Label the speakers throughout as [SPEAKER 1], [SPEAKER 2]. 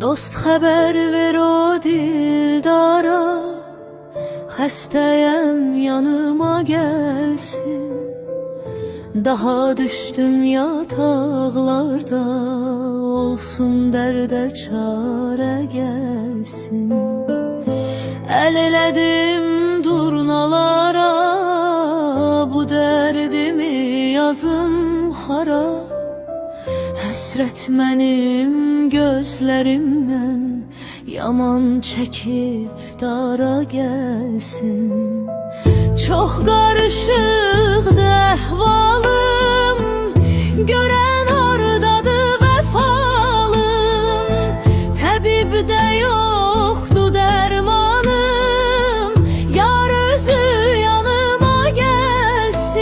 [SPEAKER 1] Dost xəbər ver o dildara, xəstəyəm yanıma gəlsin. Daha düşdüm yataqlarda, olsun dərdə çarə gəlsin. Əl elədim durnalara, bu dərdimi yazım hara. Həsrət mənim gözlərimdən yaman çəkib dara gəlsin. Çox qarışıqdır əhvalım, görən ordadır vəfalım. Təbibdə yoxdur dərmanım, yar özü yanıma gəlsin.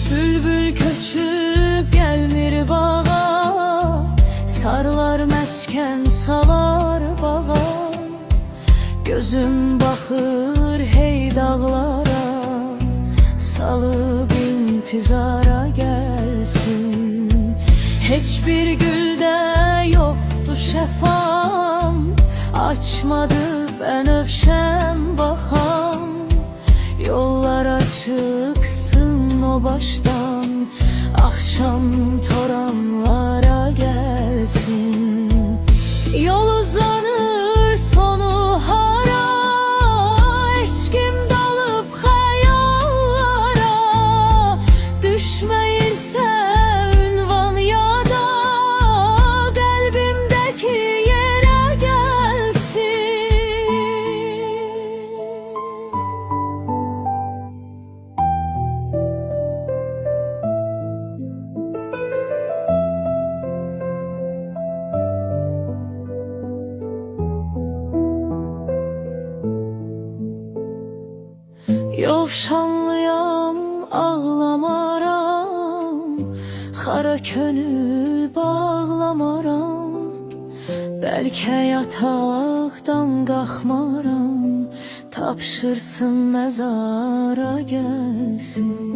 [SPEAKER 1] Bülbül köçüb gəlmir bağa, sarılar məskən salar bağa. Gözüm baxır hey dağlara, salıb intizara gəlsin. Heç bir güldə yoxdur şəfam, açmadı bənövşəm baxam. Yollar açıksın o baştan, akşam toranlara gelsin. Yol uzanır sonu hara, eşkim dalıp hayallara. Düşmeyirse ünvan yada, kalbimdeki yere gelsin. Yovşanlıyam, ağlamaram, xara könül bağlamaram. Bəlkə yataqdan qalxmaram, tapşırsın məzara gəlsin.